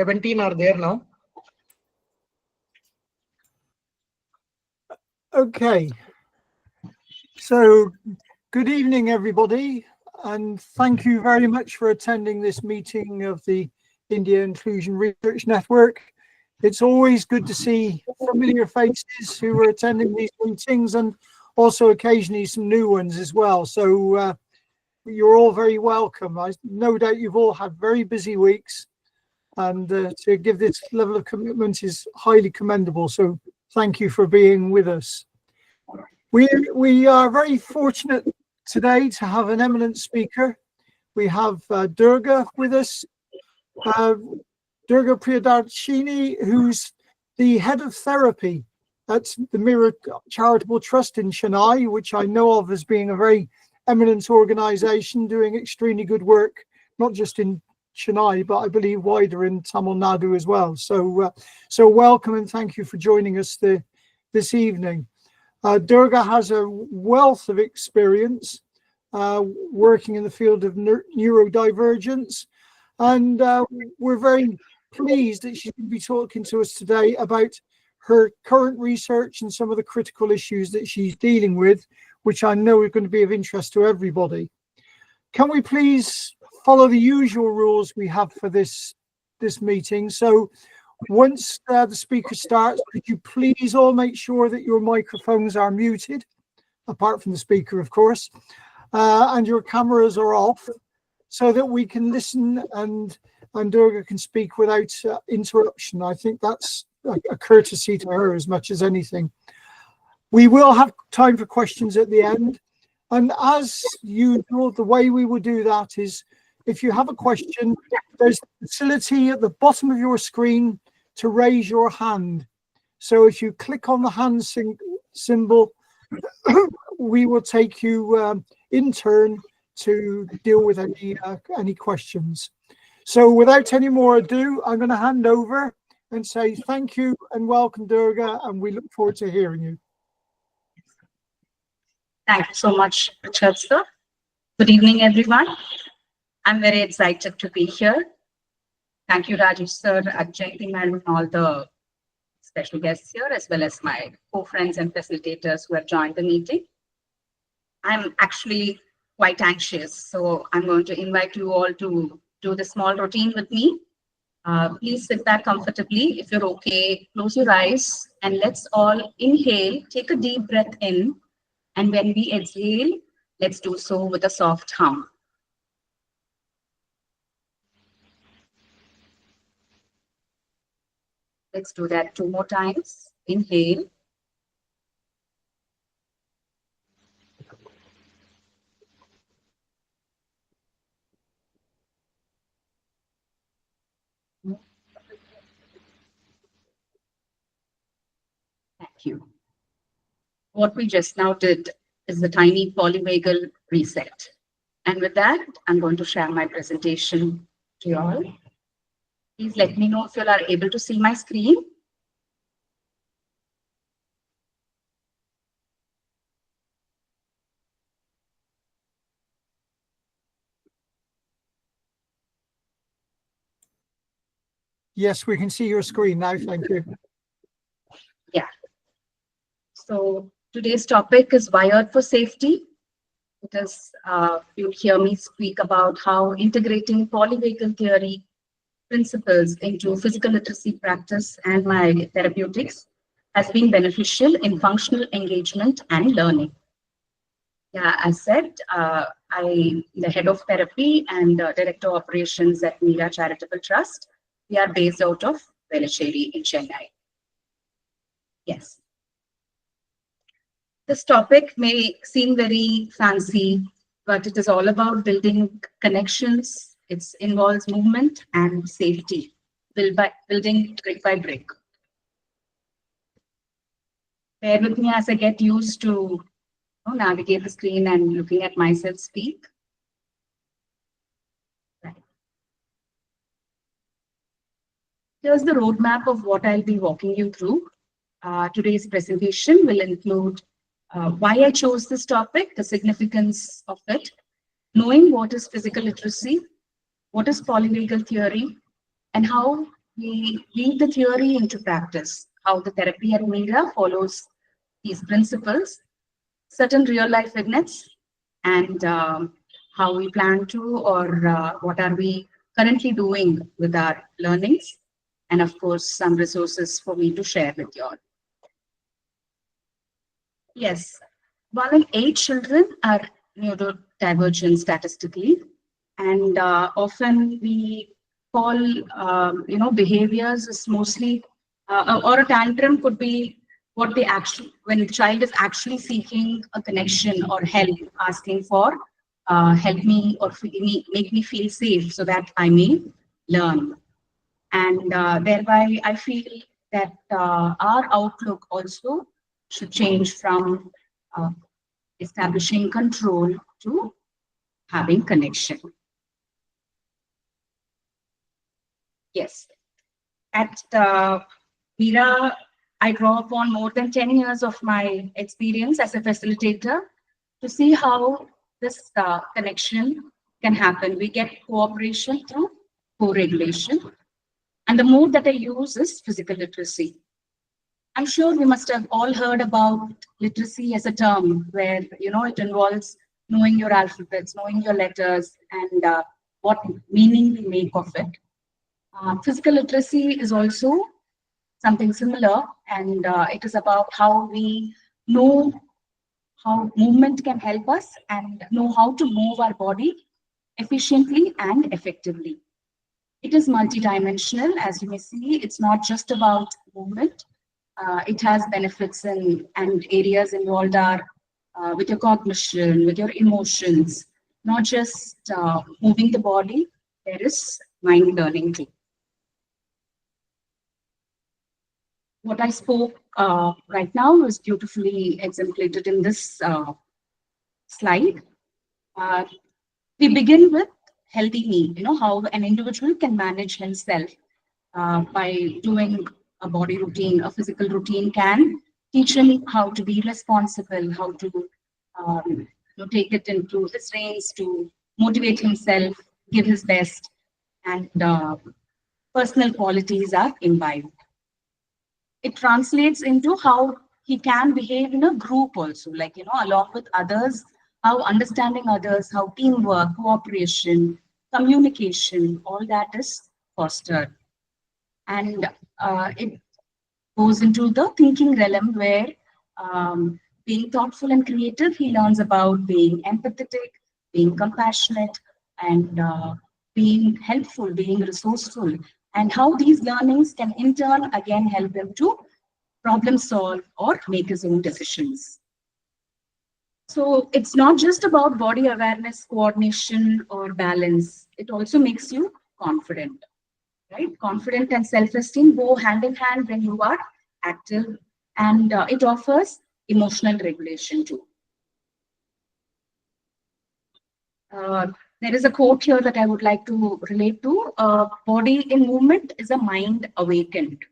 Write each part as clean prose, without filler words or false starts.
17 are there now. Okay. So good evening, everybody, and thank you very much for attending this meeting of the India Inclusion Research Network. It's always good to see familiar faces who are attending these meetings, and also occasionally some new ones as well. So you're all very welcome. I no doubt you've all had very busy weeks, and to give this level of commitment is highly commendable. So thank you for being with us. We are very fortunate today to have an eminent speaker. We have Durga with us. Durga Priyadarshini, who's the head of therapy at the Mirror Charitable Trust in Chennai, which I know of as being a very eminent organization doing extremely good work, not just in Chennai, but I believe wider in Tamil Nadu as well. So welcome and thank you for joining us this evening. Durga has a wealth of experience working in the field of neurodivergence, and we're very pleased that she's going to be talking to us today about her current research and some of the critical issues that she's dealing with, which I know are going to be of interest to everybody. Can we please follow the usual rules we have for this meeting? So once the speaker starts, could you please all make sure that your microphones are muted, apart from the speaker, of course, and your cameras are off, so that we can listen and Durga can speak without interruption. I think that's a courtesy to her as much as anything. We will have time for questions at the end. And as usual, the way we will do that is, if you have a question, there's a facility at the bottom of your screen to raise your hand. So if you click on the hand symbol, we will take you in turn to deal with any questions. So without any more ado, I'm going to hand over and say thank you and welcome, Durga, and we look forward to hearing you. Thank you so much, Richard, sir. Good evening, everyone. I'm very excited to be here. Thank you, Rajesh, sir, Jayanti, madam, and all the special guests here, as well as my co-friends and facilitators who have joined the meeting. I'm actually quite anxious, so I'm going to invite you all to do the small routine with me. Please sit back comfortably. If you're okay, close your eyes and let's all inhale, take a deep breath in, and when we exhale, let's do so with a soft hum. Let's do that 2 more times. Inhale. Thank you. What we just now did is the tiny polyvagal reset. And with that, I'm going to share my presentation to you all. Please let me know if you are able to see my screen. Yes, we can see your screen now. Thank you. Yeah. So today's topic is Wired for Safety. It is, you'll hear me speak about how integrating polyvagal theory principles into physical literacy practice and my therapeutics has been beneficial in functional engagement and learning. Yeah, as said, I'm the head of therapy and director of operations at Mirror Charitable Trust. We are based out of Velachery in Chennai. Yes. This topic may seem very fancy, but it is all about building connections. It involves movement and safety, building brick by brick. Bear with me as I get used to navigate the screen and looking at myself speak. Right. Here's the roadmap of what I'll be walking you through. Today's presentation will include why I chose this topic, the significance of it, knowing what is physical literacy, what is polyvagal theory, and how we lead the theory into practice, how the therapy at Mira follows these principles, certain real life vignettes, and how we plan to, or what are we currently doing with our learnings, and of course, some resources for me to share with you all. Yes, 1 in 8 children are neurodivergent statistically, and often we call behaviors is mostly or a tantrum could be what they actually, when the child is actually seeking a connection or help, asking for help me or make me feel safe so that I may learn, and thereby I feel that our outlook also should change from uh, establishing control to having connection. Yes. At Mira, I draw upon more than 10 years of my experience as a facilitator to see how this connection can happen. We get cooperation through co-regulation. And the mode that I use is physical literacy. I'm sure we must have all heard about literacy as a term where, it involves knowing your alphabets, knowing your letters, and what meaning we make of it. Physical literacy is also something similar, and it is about how we know how movement can help us and know how to move our body efficiently and effectively. It is multidimensional, as you may see. It's not just about movement. It has benefits and areas involved are with your cognition, with your emotions, not just moving the body. There is mind learning too. What I spoke right now is beautifully exemplified in this slide. Uh, we begin with healthy me, how an individual can manage himself by doing a body routine, a physical routine can teach him how to be responsible, how to take it into his reins, to motivate himself, give his best, and personal qualities are imbibed. It translates into how he can behave in a group also, like, along with others, how understanding others, how teamwork, cooperation, communication, all that is fostered. And it goes into the thinking realm where being thoughtful and creative, he learns about being empathetic, being compassionate, and being helpful, being resourceful, and how these learnings can in turn again help him to problem solve or make his own decisions. So it's not just about body awareness, coordination, or balance. It also makes you confident, right? Confident and self-esteem go hand in hand when you are active, and it offers emotional regulation too. There is a quote here that I would like to relate to. Body in movement is a mind awakened.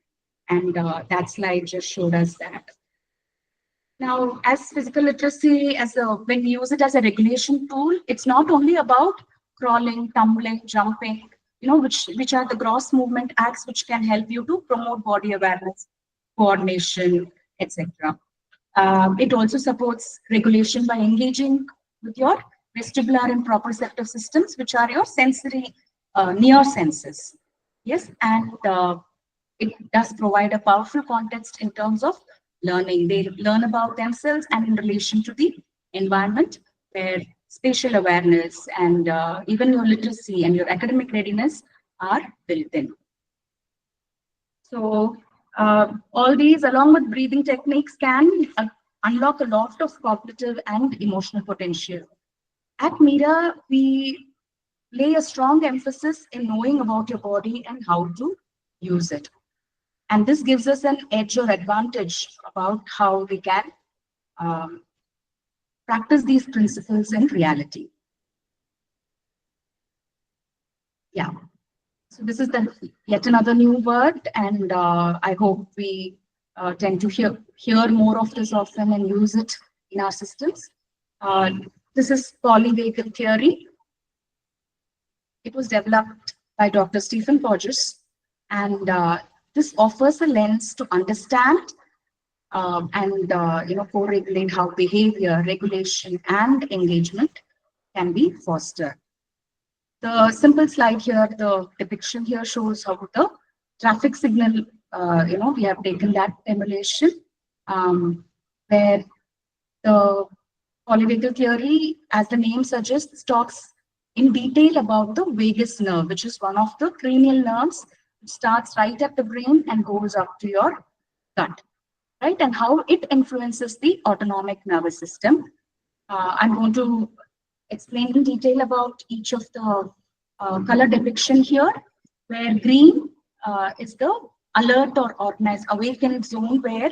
And that slide just showed us that. Now, as physical literacy, when we use it as a regulation tool, it's not only about crawling, tumbling, jumping, which are the gross movement acts which can help you to promote body awareness, coordination, etc. It also supports regulation by engaging with your vestibular and proprioceptive systems, which are your sensory near senses. Yes, and it does provide a powerful context in terms of learning. They learn about themselves and in relation to the environment, where spatial awareness and even your literacy and your academic readiness are built in. So all these, along with breathing techniques, can unlock a lot of cognitive and emotional potential. At Mira, we lay a strong emphasis in knowing about your body and how to use it. And this gives us an edge or advantage about how we can practice these principles in reality. Yeah. So this is yet another new word, and I hope we tend to hear more of this often and use it in our systems. This is Polyvagal theory. It was developed by Dr. Stephen Porges, And this offers a lens to understand and co-regulate how behavior, regulation, and engagement can be fostered. The simple slide here, the depiction here shows how the traffic signal, we have taken that emulation where the polyvagal theory, as the name suggests, talks in detail about the vagus nerve, which is one of the cranial nerves. It starts right at the brain and goes up to your gut, right? And how it influences the autonomic nervous system. I'm going to explain in detail about each of the color depiction here, where green is the alert or organized awakened zone where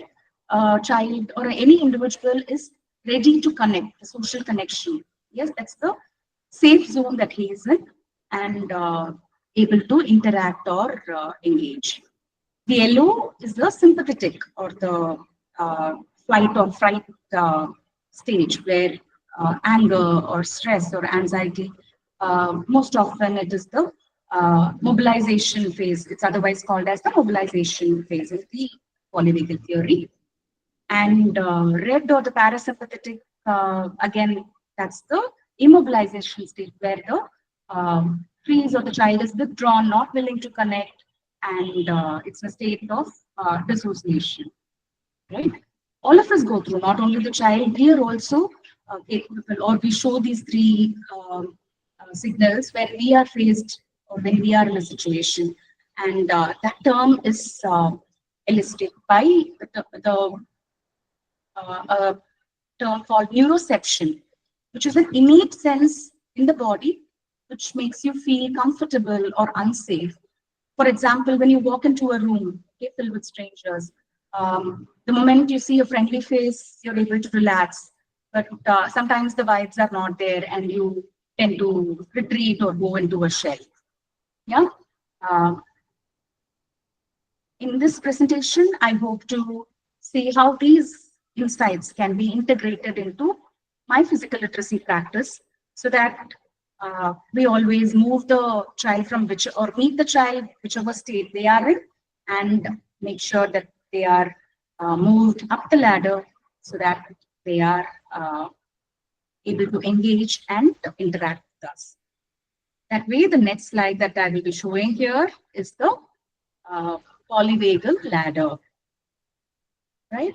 a child or any individual is ready to connect, the social connection. Yes, that's the safe zone that he is in and able to interact or engage. The yellow is the sympathetic or the flight or fright stage where anger or stress or anxiety, most often it is the mobilization phase. It's otherwise called as the mobilization phase of the polyvagal theory. And red or the parasympathetic, again, that's the immobilization state where the freeze or the child is withdrawn, not willing to connect, and it's a state of dissociation, right? All of us go through, not only the child, we are also or we show these three signals when we are faced or when we are in a situation. And that term is illustrated by the term called neuroception, which is an innate sense in the body which makes you feel comfortable or unsafe. For example, when you walk into a room filled with strangers, the moment you see a friendly face, you're able to relax. But sometimes the vibes are not there and you tend to retreat or go into a shell. Yeah. In this presentation, I hope to see how these insights can be integrated into my physical literacy practice so that we always move the child from or meet the child whichever state they are in and make sure that they are moved up the ladder so that they are able to engage and interact with us. That way, the next slide that I will be showing here is the polyvagal ladder, right?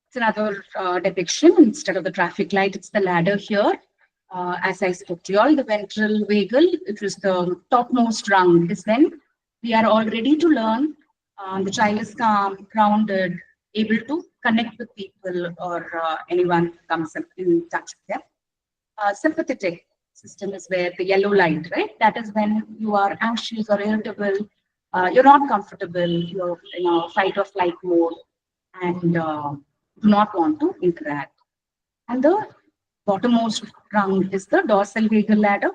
It's another depiction. Instead of the traffic light, it's the ladder here. As I spoke to you all, the ventral vagal, it is the topmost rung, is when we are all ready to learn. The child is calm, grounded, able to connect with people or anyone comes in touch with them. Sympathetic system is where the yellow light, right? That is when you are anxious or irritable, you're not comfortable, you're in a fight or flight mode, and do not want to interact. And the bottommost rung is the dorsal vagal ladder,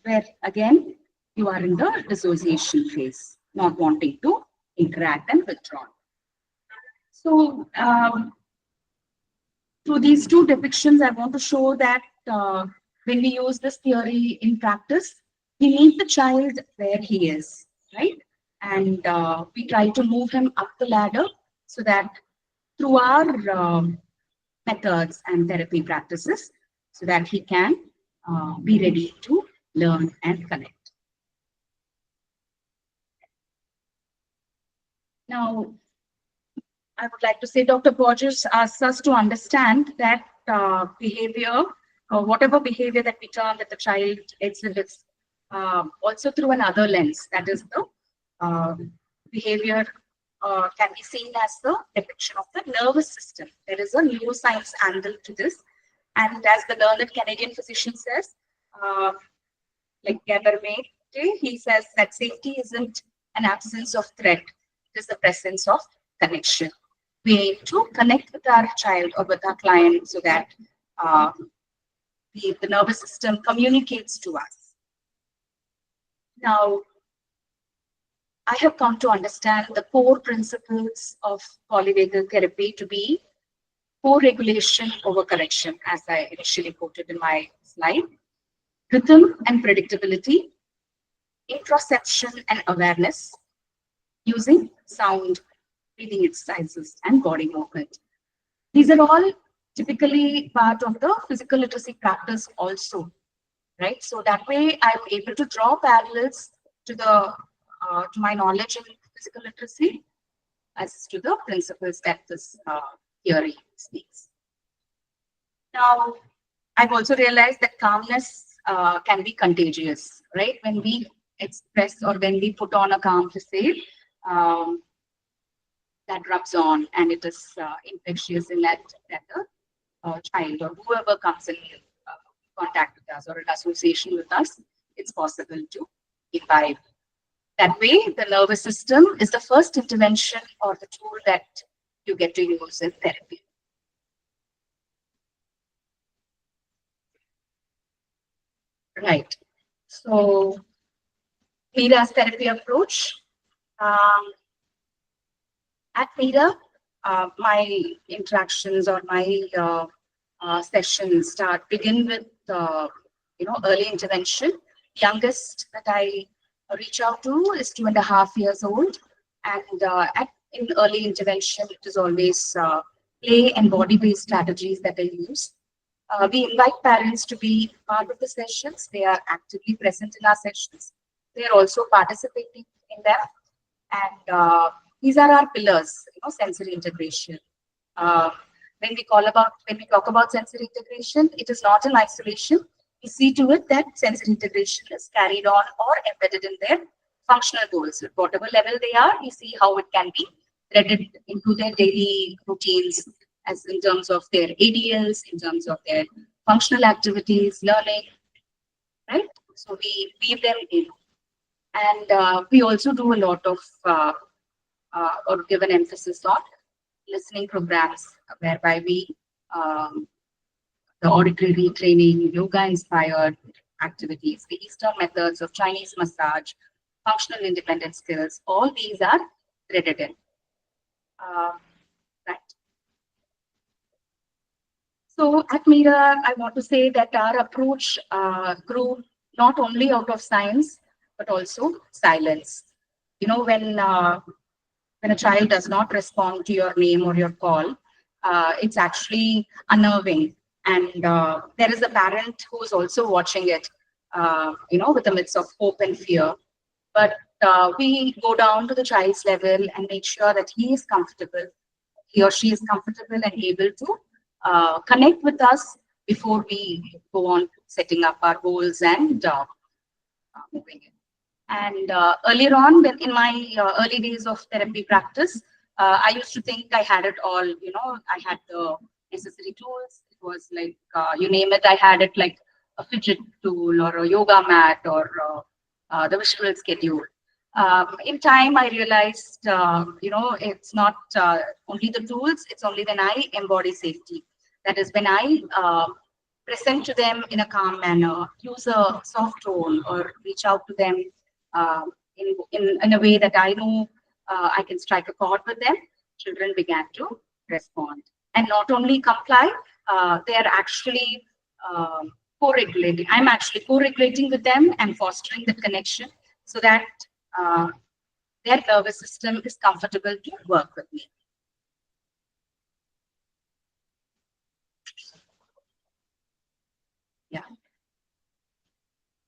where again you are in the dissociation phase, not wanting to interact and withdraw. So through these two depictions, I want to show that when we use this theory in practice, we meet the child where he is, right? And we try to move him up the ladder so that through our methods and therapy practices, so that he can be ready to learn and connect. Now, I would like to say Dr. Borges asks us to understand that behavior, or whatever behavior that we term that the child exhibits, also through another lens, that is the behavior can be seen as the depiction of the nervous system. There is a neuroscience angle to this. And as the learned Canadian physician says, like Gabermate, he says that safety isn't an absence of threat, it is the presence of connection. We need to connect with our child or with our client so that the nervous system communicates to us. Now, I have come to understand the core principles of polyvagal therapy to be co-regulation over correction, as I initially quoted in my slide, rhythm and predictability, introspection and awareness using sound, breathing exercises, and body movement. These are all typically part of the physical literacy practice also, right? So that way I'm able to draw parallels to the to my knowledge in physical literacy as to the principles that this theory speaks. Now, I've also realized that calmness can be contagious, right? When we express or when we put on a calm facade, that rubs on and it is infectious in that child or whoever comes in contact with us or an association with us, it's possible to imbibe. That way, the nervous system is the first intervention or the tool that you get to use in therapy. Right. So, Mira's therapy approach. At Mira, my interactions or my sessions begin with early intervention. Youngest that I reach out to is 2.5 years old, and in early intervention, it is always play and body-based strategies that I use. We invite parents to be part of the sessions. They are actively present in our sessions. They are also participating in them, and these are our pillars. Sensory integration. When we talk about sensory integration, it is not in isolation. We see to it that sensory integration is carried on or embedded in their functional goals. At whatever level they are, we see how it can be threaded into their daily routines, as in terms of their ADLs, in terms of their functional activities, learning, right? So we weave them in. And we also do a lot of, or give an emphasis on listening programs, whereby we, the auditory retraining, yoga-inspired activities, the Eastern methods of Chinese massage, functional independent skills, all these are threaded in. Right. So at Mira, I want to say that our approach grew not only out of science, but also silence. When a child does not respond to your name or your call, it's actually unnerving. And there is a parent who is also watching it, with a mix of hope and fear. But we go down to the child's level and make sure that he or she is comfortable and able to connect with us before we go on setting up our goals and moving in. And earlier on, in my early days of therapy practice, I used to think I had it all. I had the necessary tools. It was like, you name it, I had it, like a fidget tool or a yoga mat or the visual schedule. In time, I realized, it's not only the tools, it's only when I embody safety. That is when I present to them in a calm manner, use a soft tone, or reach out to them in a way that I know I can strike a chord with them. Children began to respond. And not only comply, they are actually co-regulating. I'm actually co-regulating with them and fostering the connection so that their nervous system is comfortable to work with me. Yeah.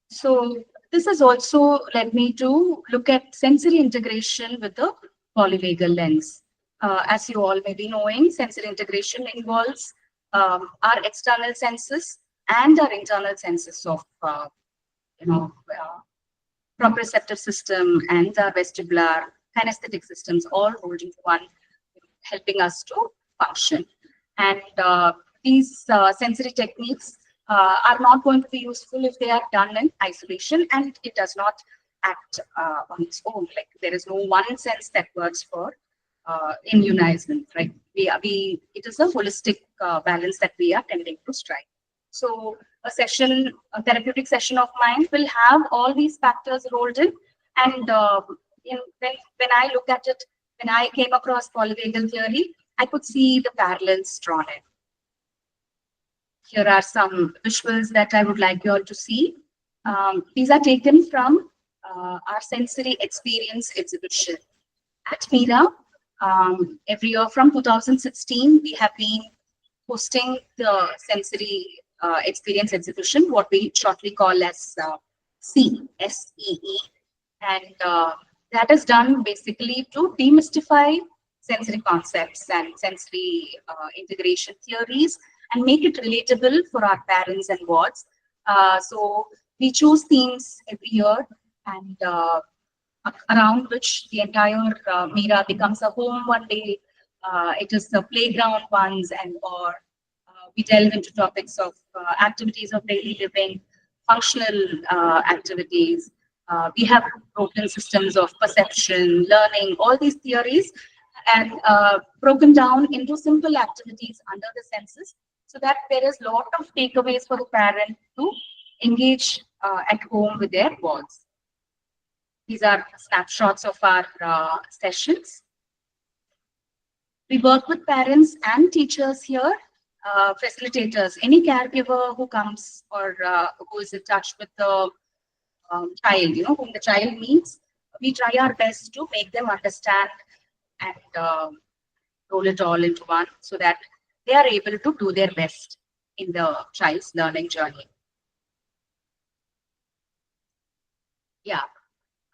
So this has also led me to look at sensory integration with the polyvagal lens. As you all may be knowing, sensory integration involves our external senses and our internal senses of, proprioceptive system and our vestibular kinesthetic systems all rolled into one, helping us to function. And these sensory techniques are not going to be useful if they are done in isolation, and it does not act on its own. Like, there is no one sense that works for in unison, right? It is a holistic balance that we are tending to strike. So a therapeutic session of mine will have all these factors rolled in. And when I look at it, when I came across polyvagal theory, I could see the parallels drawn in. Here are some visuals that I would like you all to see. These are taken from our sensory experience exhibition. At Mira, every year from 2016, we have been hosting the sensory experience exhibition, what we shortly call as SEE. And that is done basically to demystify sensory concepts and sensory integration theories and make it relatable for our parents and wards. So we choose themes every year, and around which the entire Mira becomes a home one day. It is the playground ones, and or we delve into topics of activities of daily living, functional activities. We have broken systems of perception, learning, all these theories, and broken down into simple activities under the senses, so that there is a lot of takeaways for the parent to engage at home with their wards. These are snapshots of our sessions. We work with parents and teachers here, facilitators, any caregiver who comes or who is in touch with the child, whom the child meets. We try our best to make them understand and roll it all into one, so that they are able to do their best in the child's learning journey. Yeah.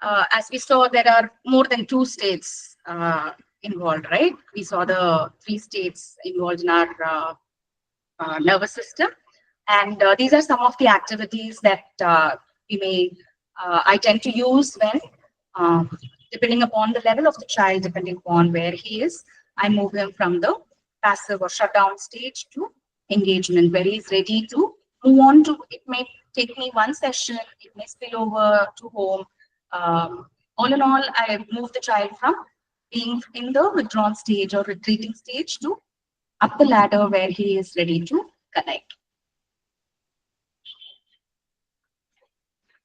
As we saw, there are more than 2 states involved, right? We saw the 3 states involved in our nervous system. And these are some of the activities that I tend to use when, depending upon the level of the child, depending upon where he is, I move him from the passive or shutdown stage to engagement, where he's ready to move on to. It may take me 1 session, it may spill over to home. All in all, I move the child from being in the withdrawn stage or retreating stage to up the ladder where he is ready to connect.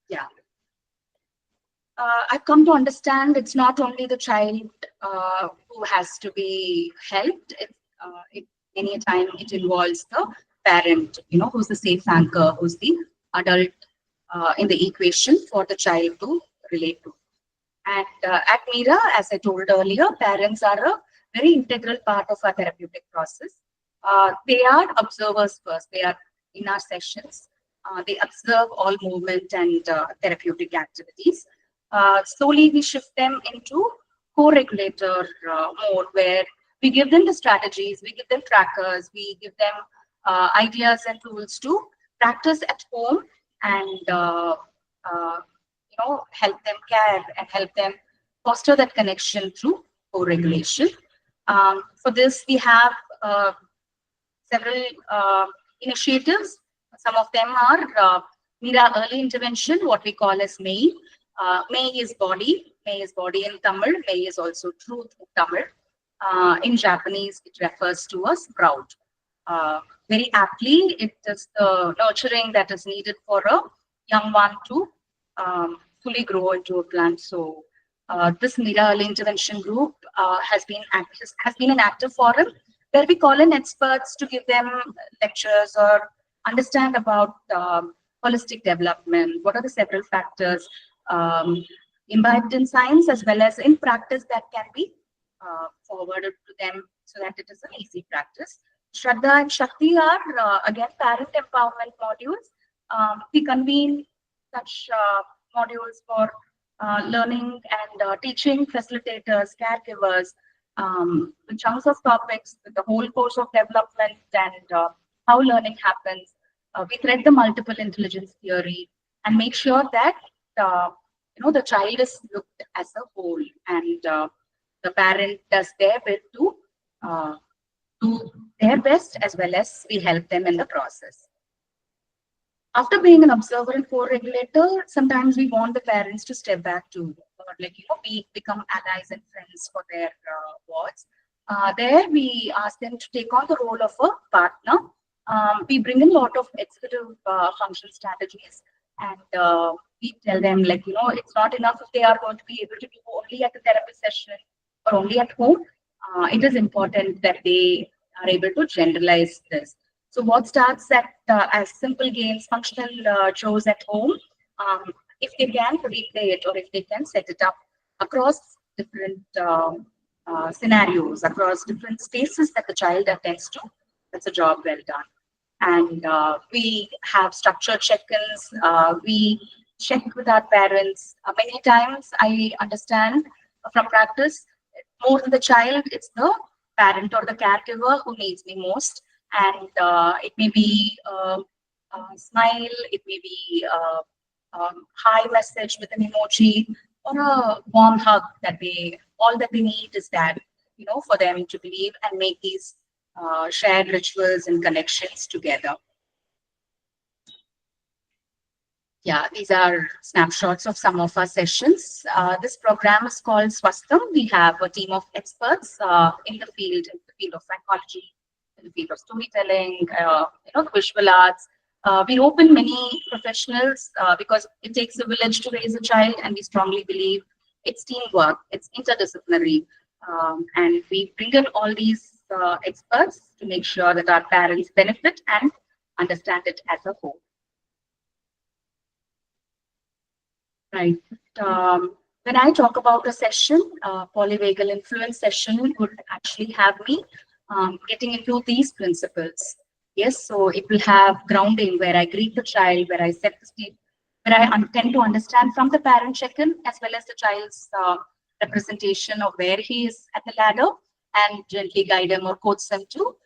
Yeah. I've come to understand it's not only the child who has to be helped. Many a time it involves the parent, who's the safe anchor, who's the adult in the equation for the child to relate to. And at Mira, as I told earlier, parents are a very integral part of our therapeutic process. They are observers first. They are in our sessions. They observe all movement and therapeutic activities. Slowly, we shift them into co-regulator mode, where we give them the strategies, we give them trackers, we give them ideas and tools to practice at home, and help them care and help them foster that connection through co-regulation. For this, we have several initiatives. Some of them are Mira Early Intervention, what we call as MEI. MEI is body. MEI is body in Tamil. MEI is also truth in Tamil. In Japanese, it refers to a sprout. Very aptly, it is the nurturing that is needed for a young one to fully grow into a plant. So this Mira Early Intervention group has been an active forum where we call in experts to give them lectures or understand about holistic development. What are the several factors imbibed in science as well as in practice that can be forwarded to them, so that it is an easy practice. Shraddha and Shakti are again parent empowerment modules. We convene such modules for learning and teaching facilitators, caregivers, with chunks of topics, with the whole course of development and how learning happens. We thread the multiple intelligence theory and make sure that the child is looked as a whole, and the parent does their bit to do their best, as well as we help them in the process. After being an observer and co-regulator, sometimes we want the parents to step back too, or we become allies and friends for their wards. There we ask them to take on the role of a partner. We bring in a lot of executive function strategies, and we tell them it's not enough if they are going to be able to do only at the therapy session or only at home. It is important that they are able to generalize this. So what starts at as simple games, functional chores at home, if they can replay it or if they can set it up across different scenarios, across different spaces that the child attends to, that's a job well done. And we have structured check-ins. We check with our parents. Many times I understand from practice, more than the child, it's the parent or the caregiver who needs me most. And it may be a smile, it may be a hi message with an emoji, or a warm hug that all that they need is that, for them to believe and make these shared rituals and connections together. Yeah, these are snapshots of some of our sessions. This program is called Swastham. We have a team of experts in the field of psychology, in the field of storytelling, visual arts. We open many professionals because it takes a village to raise a child, and we strongly believe it's teamwork, it's interdisciplinary, and we bring in all these experts to make sure that our parents benefit and understand it as a whole. Right. When I talk about a session, polyvagal influence session would actually have me getting into these principles. Yes, so it will have grounding where I greet the child, where I set the stage, where I tend to understand from the parent check-in as well as the child's representation of where he is at the ladder, and gently guide him or coach them to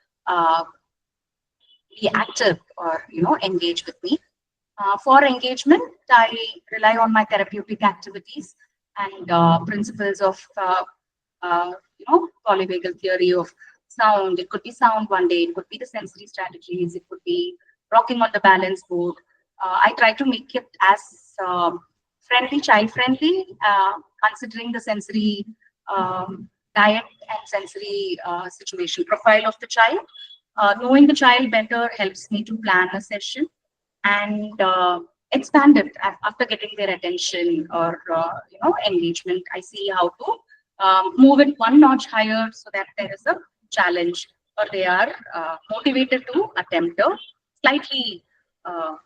be active or engage with me. For engagement, I rely on my therapeutic activities and principles of polyvagal theory of sound. It could be sound one day, it could be the sensory strategies, it could be rocking on the balance board. I try to make it as friendly, child-friendly, considering the sensory diet and sensory situation profile of the child. Knowing the child better helps me to plan a session and expand it after getting their attention or engagement. I see how to move it one notch higher so that there is a challenge or they are motivated to attempt a slightly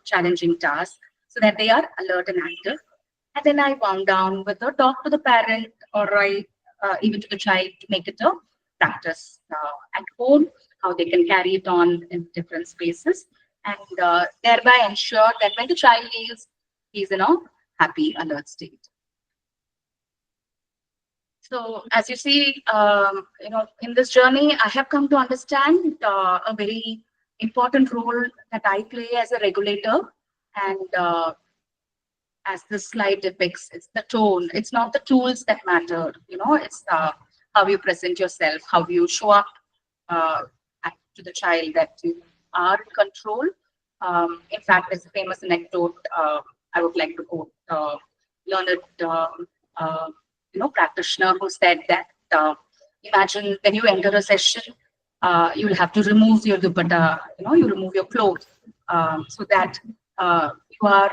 challenging task so that they are alert and active. And then I wound down with a talk to the parent or even to the child to make it a practice at home, how they can carry it on in different spaces, and thereby ensure that when the child leaves, he's in a happy, alert state. So as you see, in this journey, I have come to understand a very important role that I play as a regulator. And as this slide depicts, it's the tone. It's not the tools that matter. It's how you present yourself, how you show up to the child that you are in control. In fact, there's a famous anecdote I would like to quote. Learned practitioner who said that imagine when you enter a session, you will have to remove your dupatta, you remove your clothes so that you are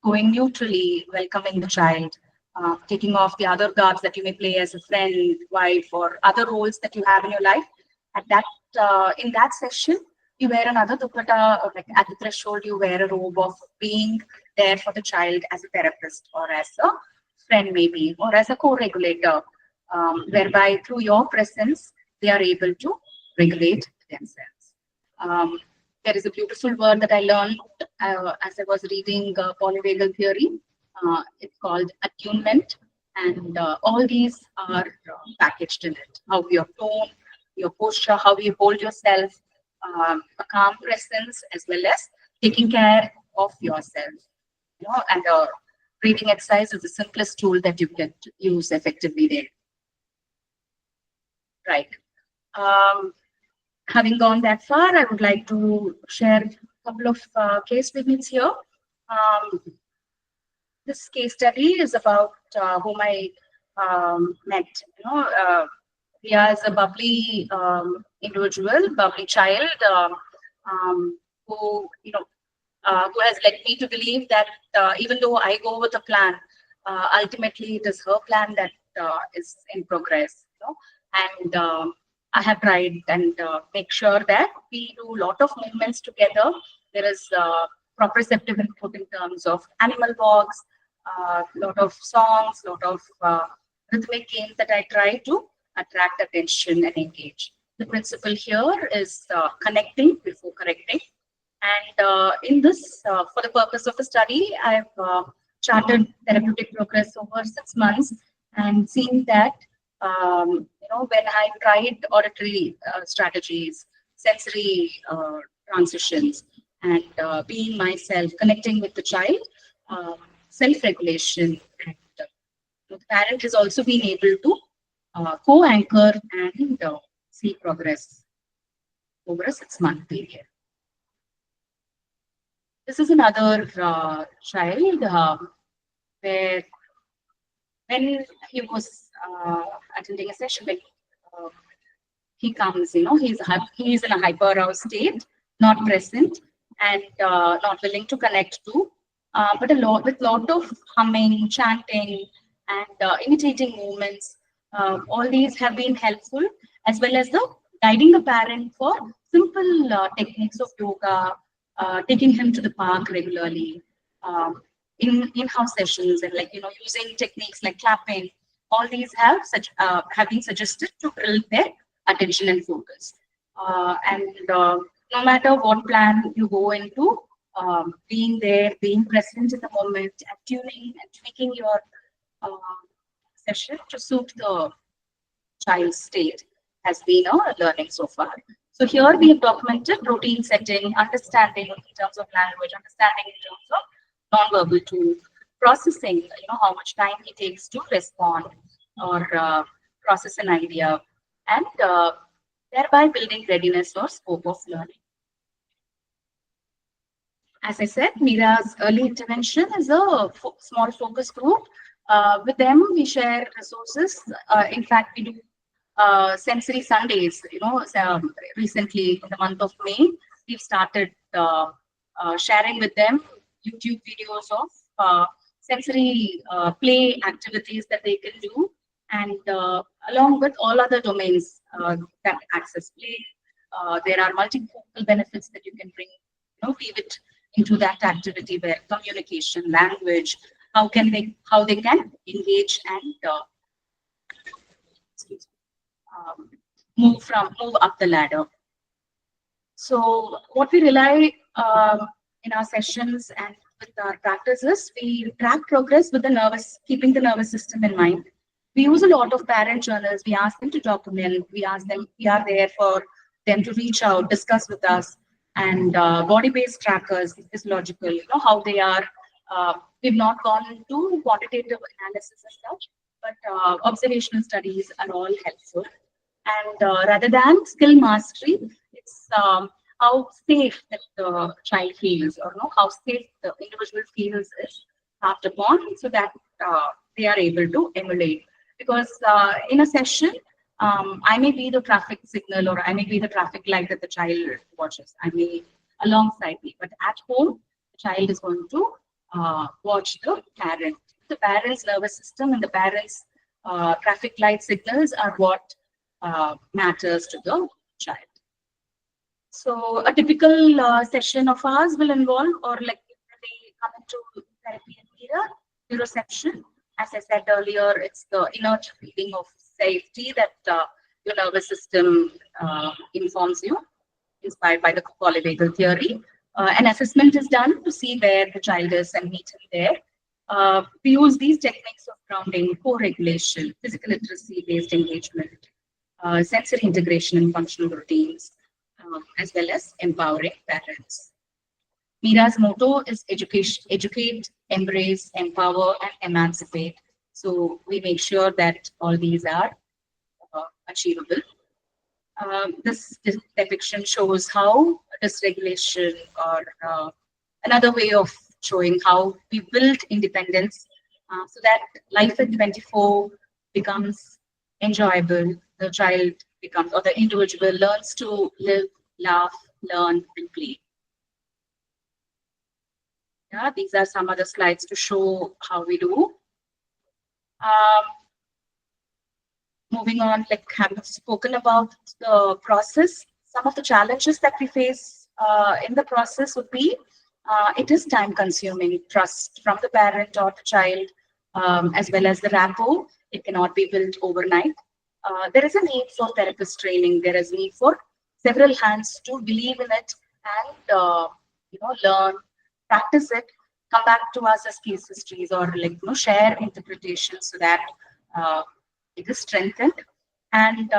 going neutrally, welcoming the child, taking off the other garbs that you may play as a friend, wife, or other roles that you have in your life. At that, in that session, you wear another dupatta, or like at the threshold, you wear a robe of being there for the child as a therapist or as a friend maybe, or as a co-regulator, whereby through your presence, they are able to regulate themselves. There is a beautiful word that I learned as I was reading polyvagal theory. It's called attunement, and all these are packaged in it. How your tone, your posture, how you hold yourself, a calm presence, as well as taking care of yourself. And breathing exercise is the simplest tool that you can use effectively there. Right. Having gone that far, I would like to share a couple of case studies here. This case study is about whom I met. Priya is a bubbly individual, bubbly child who has led me to believe that even though I go with a plan, ultimately it is her plan that is in progress. And I have tried and make sure that we do a lot of movements together. There is proprioceptive input in terms of animal walks, lot of songs, lot of rhythmic games that I try to attract attention and engage. The principle here is connecting before correcting. And in this, for the purpose of the study, I've charted therapeutic progress over 6 months and seen that when I tried auditory strategies, sensory transitions, and being myself, connecting with the child, self-regulation, and the parent has also been able to co-anchor and see progress over a 6-month period. This is another child where when he was attending a session, when he comes, he's in a hyper-aroused state, not present, and not willing to connect to, but with lot of humming, chanting, and imitating movements. All these have been helpful, as well as the guiding the parent for simple techniques of yoga, taking him to the park regularly, in-house sessions, and using techniques like clapping. All these have been suggested to build their attention and focus. No matter what plan you go into, being there, being present in the moment, and tuning and tweaking your session to suit the child's state has been a learning so far. So here we have documented routine setting, understanding in terms of language, understanding in terms of non-verbal tools, processing, how much time he takes to respond or process an idea, and thereby building readiness or scope of learning. As I said, Mira's early intervention is a small focus group. With them, we share resources. In fact, we do sensory Sundays. Recently in the month of May, we've started sharing with them YouTube videos of sensory play activities that they can do, and along with all other domains that access play. There are multiple benefits that you can bring, weave it into that activity, where communication, language, how they can engage and move up the ladder. So what we rely in our sessions and with our practices, we track progress with keeping the nervous system in mind. We use a lot of parent journals. We ask them to document. We are there for them to reach out, discuss with us, and body-based trackers, physiological, how they are. We've not gone into quantitative analysis as such, but observational studies are all helpful. And rather than skill mastery, it's how safe that the child feels, or how safe the individual feels is tapped upon, so that they are able to emulate. Because in a session, I may be the traffic signal, or I may be the traffic light that the child watches. I may alongside me, but at home, the child is going to watch the parent. The parent's nervous system and the parent's traffic light signals are what matters to the child. So a typical session of ours will involve, or like when they come into therapy and Mira, neuroception. As I said earlier, it's the innate feeling of safety that your nervous system informs you, inspired by the Polyvagal theory. An assessment is done to see where the child is and meet him there. We use these techniques of grounding, co-regulation, physical literacy-based engagement, sensory integration and functional routines, as well as empowering parents. Mira's motto is educate, embrace, empower, and emancipate. So we make sure that all these are achievable. This depiction shows how dysregulation, or another way of showing how we build independence, so that life at 24 becomes enjoyable. The child becomes, or the individual learns to live, laugh, learn, and play. Yeah, these are some other slides to show how we do. Moving on, like having spoken about the process, some of the challenges that we face in the process would be It is time consuming. Trust from the parent or the child, as well as the rapport, it cannot be built overnight. There is a need for therapist training. There is need for several hands to believe in it and learn, practice it, come back to us as case histories or share interpretations so that it is strengthened. And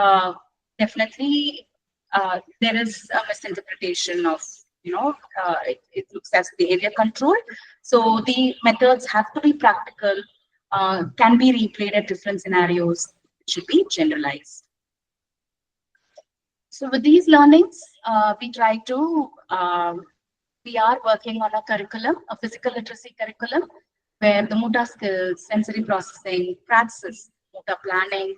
definitely there is a misinterpretation of it looks as behavior control. So the methods have to be practical, can be replayed at different scenarios, should be generalized. So with these learnings, we try to, we are working on a curriculum, a physical literacy curriculum, where the motor skills, sensory processing, praxis, motor planning,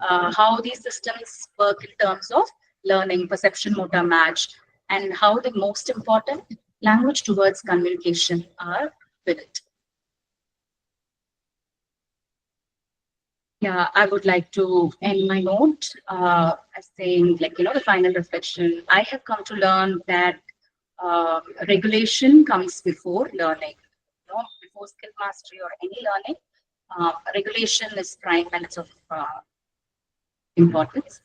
how these systems work in terms of learning, perception, motor match, and how the most important language towards communication are with it. Yeah, I would like to end my note as saying, the final reflection. I have come to learn that regulation comes before learning. Before skill mastery or any learning, regulation is prime and it's of importance.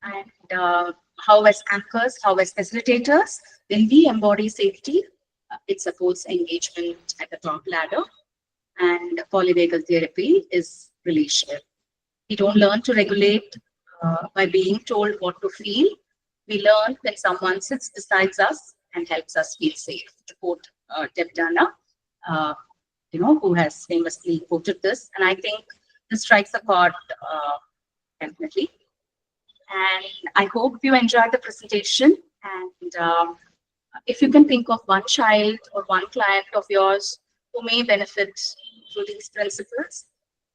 And how as anchors, how as facilitators, when we embody safety, it supports engagement at the top ladder. And polyvagal therapy is relational. We don't learn to regulate by being told what to feel. We learn when someone sits beside us and helps us feel safe. To quote Deb Dana, who has famously quoted this, and I think this strikes a chord definitely. And I hope you enjoyed the presentation. And if you can think of one child or one client of yours who may benefit through these principles,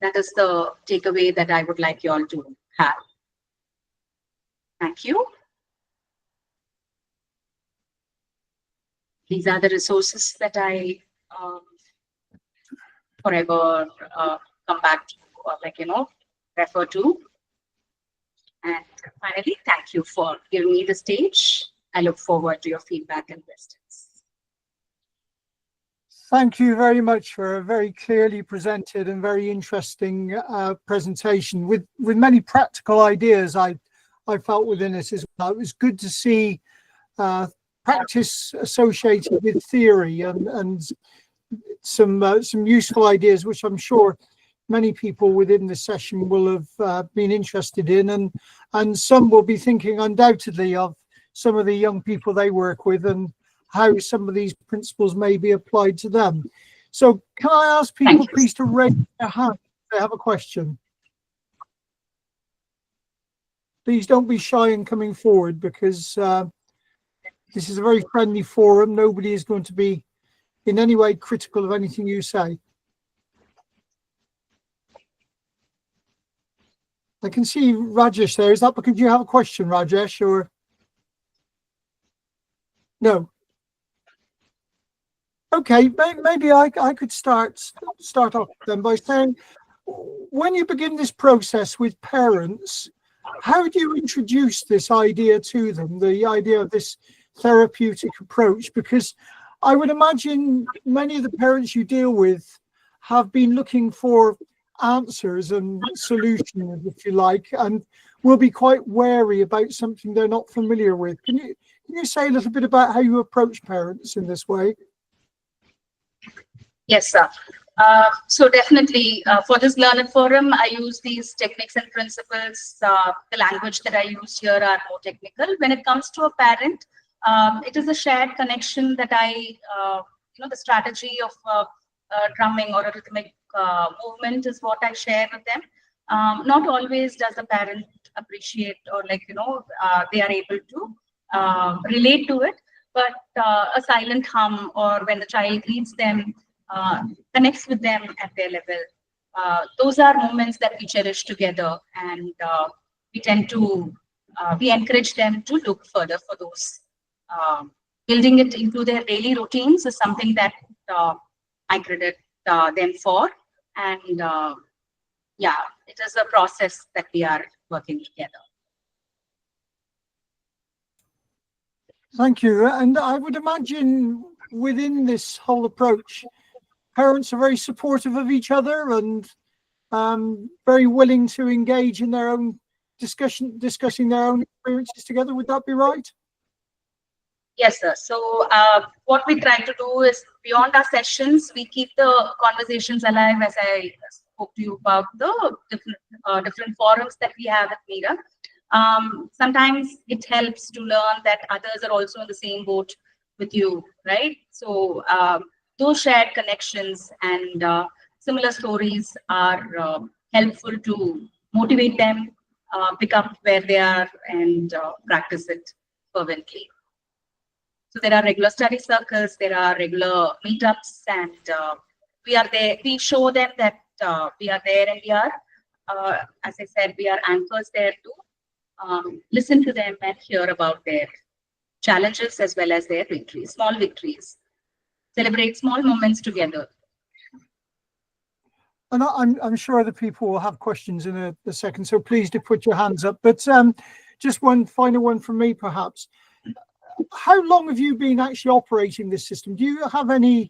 that is the takeaway that I would like you all to have. Thank you. These are the resources that I forever come back to, or refer to. And finally, thank you for giving me the stage. I look forward to your feedback and questions. Thank you very much for a very clearly presented and very interesting presentation with many practical ideas I felt within it as well. It was good to see practice associated with theory and some useful ideas, which I'm sure many people within the session will have been interested in, and some will be thinking undoubtedly of some of the young people they work with and how some of these principles may be applied to them. So can I ask people please to raise their hand if they have a question? Please don't be shy in coming forward, because this is a very friendly forum. Nobody is going to be in any way critical of anything you say. I can see Rajesh there. Is that because you have a question, Rajesh, or no? Okay, maybe I could start off then by saying, when you begin this process with parents, how do you introduce this idea to them, the idea of this therapeutic approach? Because I would imagine many of the parents you deal with have been looking for answers and solutions, if you like, and will be quite wary about something they're not familiar with. Can you say a little bit about how you approach parents in this way? Yes, sir. So definitely for this Learner Forum, I use these techniques and principles. The language that I use here are more technical. When it comes to a parent, it is a shared connection that the strategy of drumming or a rhythmic movement is what I share with them. Not always does the parent appreciate or they are able to relate to it, but a silent hum, or when the child greets them, connects with them at their level. Those are moments that we cherish together, and we tend to we encourage them to look further for those. Building it into their daily routines is something that I credit them for, and yeah, it is a process that we are working together. Thank you. And I would imagine within this whole approach, parents are very supportive of each other and very willing to engage in their own discussing their own experiences together. Would that be right? Yes, sir. So what we try to do is beyond our sessions, we keep the conversations alive, as I spoke to you about the different forums that we have at Mira. Sometimes it helps to learn that others are also in the same boat with you, right? So those shared connections and similar stories are helpful to motivate them, pick up where they are and practice it fervently. So there are regular study circles, there are regular meetups, and we are there. We show them that we are there, and we are, as I said, we are anchors there to listen to them and hear about their challenges as well as their victories, small victories. Celebrate small moments together. And I'm sure other people will have questions in a second, so please do put your hands up. But just one final one from me, perhaps. How long have you been actually operating this system? Do you have any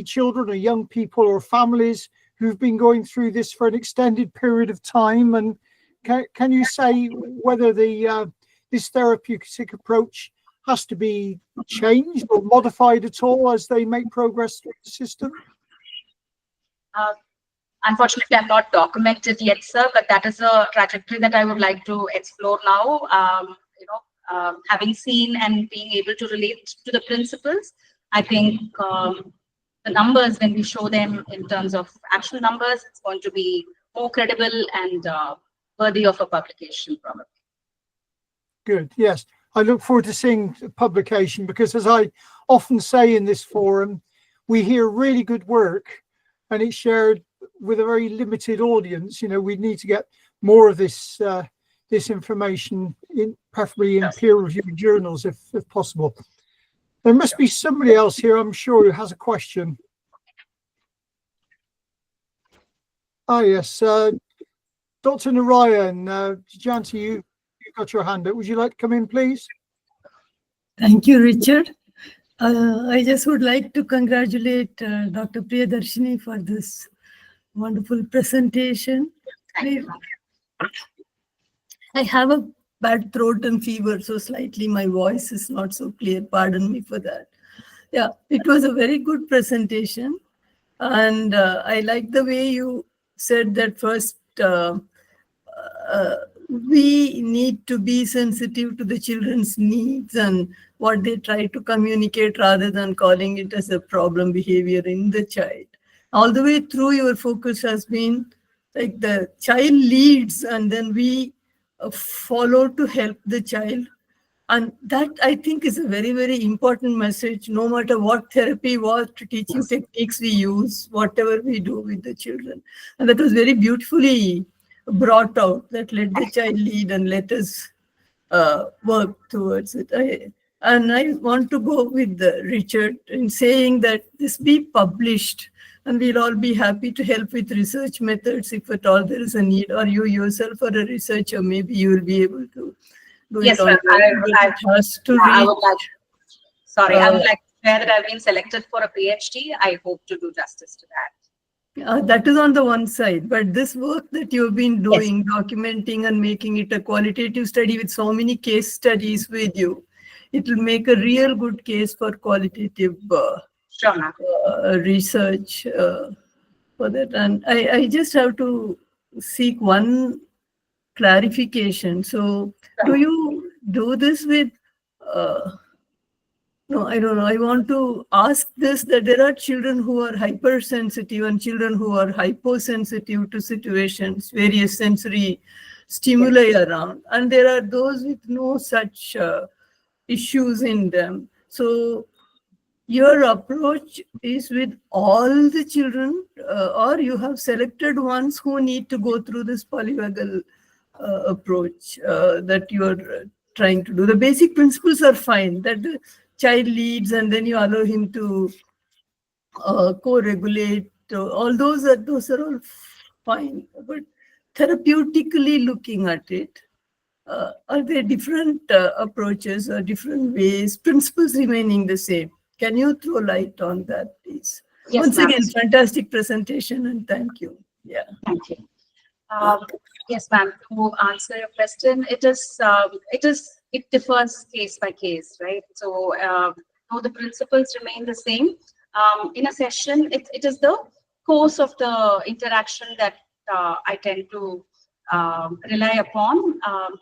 children or young people or families who've been going through this for an extended period of time? And can you say whether this therapeutic approach has to be changed or modified at all as they make progress through the system? Unfortunately, I'm not documented yet, sir, but that is a trajectory that I would like to explore now. Having seen and being able to relate to the principles, I think the numbers, when we show them in terms of actual numbers, it's going to be more credible and worthy of a publication, probably. Good. Yes. I look forward to seeing the publication because, as I often say in this forum, we hear really good work and it's shared with a very limited audience. You know, we need to get more of this this information, preferably in peer-reviewed journals, if possible. There must be somebody else here, I'm sure, who has a question. Ah, yes. Dr. Narayan, Janti, you got your hand up. Would you like to come in, please? Thank you, Richard. I just would like to congratulate Dr. Priyadarshini for this wonderful presentation. I have a bad throat and fever, so slightly my voice is not so clear. Pardon me for that. Yeah, it was a very good presentation. And I like the way you said that first, we need to be sensitive to the children's needs and what they try to communicate rather than calling it as a problem behavior in the child. All the way through, your focus has been like the child leads and then we follow to help the child. And that, I think, is a very, very important message, no matter what therapy, what teaching techniques we use, whatever we do with the children. And that was very beautifully brought out, that let the child lead and let us work towards it. And I want to go with Richard in saying that this be published and we'll all be happy to help with research methods if at all there is a need, or you yourself are a researcher, maybe you will be able to do yes, it on I would like to share that I've been selected for a PhD. I hope to do justice to that. That is on the one side, but this work that you've been doing, documenting and making it a qualitative study with so many case studies with you, it will make a real good case for qualitative research for that. And I just have to seek one clarification. So do you do this with no, I don't know. I want to ask this, that there are children who are hypersensitive and children who are hyposensitive to situations, various sensory stimuli around. And there are those with no such issues in them. So your approach is with all the children, or you have selected ones who need to go through this polyvagal approach that you are trying to do. The basic principles are fine, that the child leads and then you allow him to co-regulate. All those are all fine. But therapeutically looking at it, are there different approaches or different ways, principles remaining the same? Can you throw light on that, please? Yes, Once ma'am. again, fantastic presentation and thank you. Yeah. Thank you. Yes, ma'am. To answer your question, it differs case by case, right? So, though the principles remain the same, in a session, it is the course of the interaction that I tend to rely upon.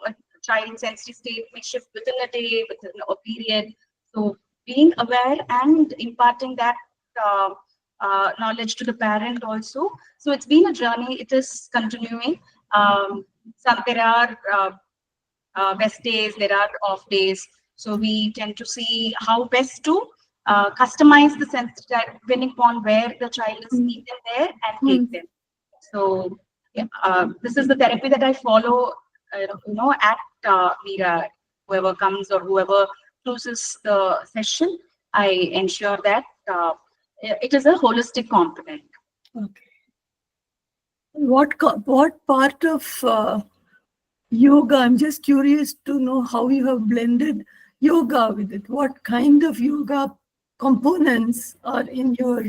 A child in sensory state may shift within a day, within a period. So, being aware and imparting that knowledge to the parent also. So it's been a journey. It is continuing. There are best days, there are off days. So we tend to see how best to customize the sensitivity depending upon where the child is needed there and take them. So yeah, this is the therapy that I follow, at Mira. Whoever comes or whoever chooses the session, I ensure that it is a holistic component. Okay. What part of yoga? I'm just curious to know how you have blended yoga with it. What kind of yoga components are in your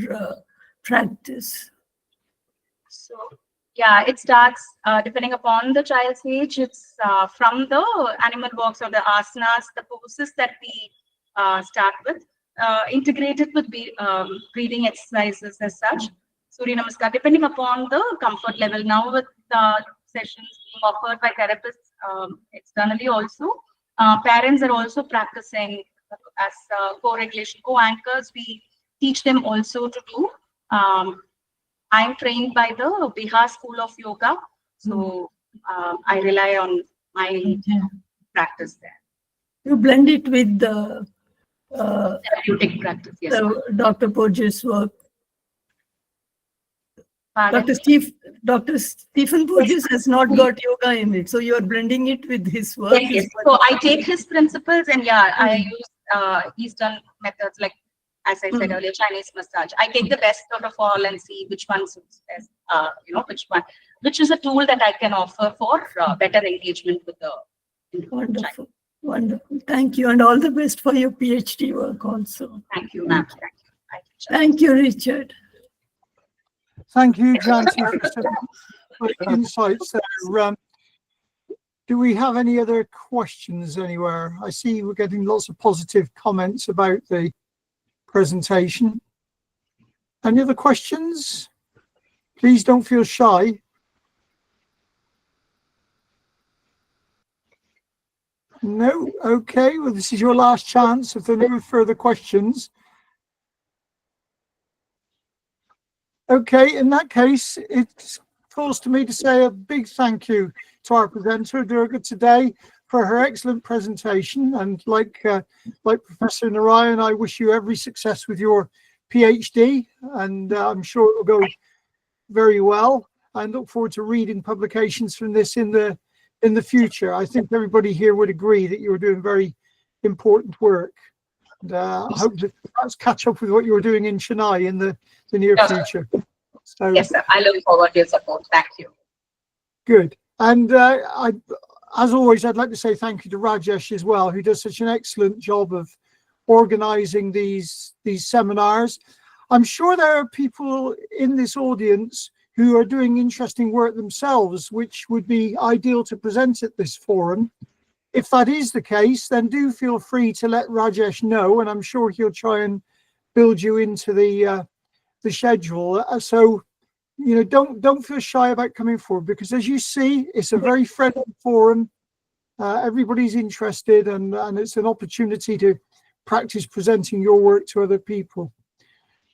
practice? So yeah, it starts depending upon the child's age. It's from the animal walks or the asanas, the poses that we start with, integrated with breathing exercises as such. Surya Namaskar, depending upon the comfort level. Now with sessions being offered by therapists externally also, parents are also practicing as co-regulation, co-anchors. We teach them also to do. I'm trained by the Bihar School of Yoga, so I rely on my practice there. You blend it with the Therapeutic practice, yes. Dr. Porges' work. Pardon? Dr. Stephen Porges has not got yoga in it, so you are blending it with his work. Yes. So I take his principles and I use Eastern methods like, as I said earlier, Chinese massage. I take the best out of all and see which one suits best. Which is a tool that I can offer for better engagement with the Wonderful, child. wonderful. Thank you, and all the best for your PhD work also. Thank you, ma'am. Thank you, Richard. Thank you, Janti, for some insights there. Do we have any other questions anywhere? I see we're getting lots of positive comments about the presentation. Any other questions? Please don't feel shy. No? Okay, well, this is your last chance if there are no further questions. Okay, in that case, it falls to me to say a big thank you to our presenter, Durga, today for her excellent presentation. And like Professor Narayan, I wish you every success with your PhD, and I'm sure it will go very well. I look forward to reading publications from this in the future. I think everybody here would agree that you were doing very important work. And I hope to perhaps catch up with what you were doing in Chennai in the near future. So, yes, sir. I look forward to your support. Thank you. Good. And as always, I'd like to say thank you to Rajesh as well, who does such an excellent job of organizing these seminars. I'm sure there are people in this audience who are doing interesting work themselves, which would be ideal to present at this forum. If that is the case, then do feel free to let Rajesh know, and I'm sure he'll try and build you into the schedule. So, don't feel shy about coming forward, because as you see, it's a very friendly forum. Everybody's interested, and it's an opportunity to practice presenting your work to other people.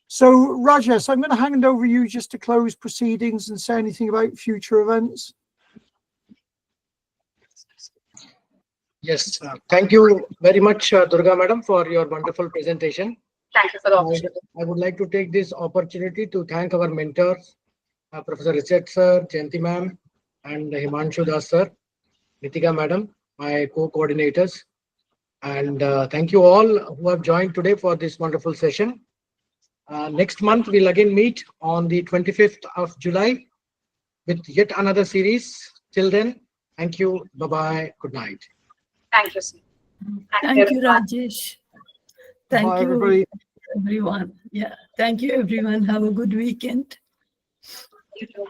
So, Rajesh, I'm going to hand over you just to close proceedings and say anything about future events. Yes, thank you very much, Durga Madam, for your wonderful presentation. Thank you for the opportunity. I would like to take this opportunity to thank our mentors, Professor Richard Sir, Jayanti Ma'am, and Himanshu Das Sir, Nitika Madam, my co-coordinators. And thank you all who have joined today for this wonderful session. Next month, we'll again meet on the 25th of July with yet another series. Till then, thank you. Bye-bye. Good night. Thank you, sir. Thank you, Rajesh. Thank Bye, you. everybody. everyone. Yeah. Thank you, everyone. Have a good weekend. You too.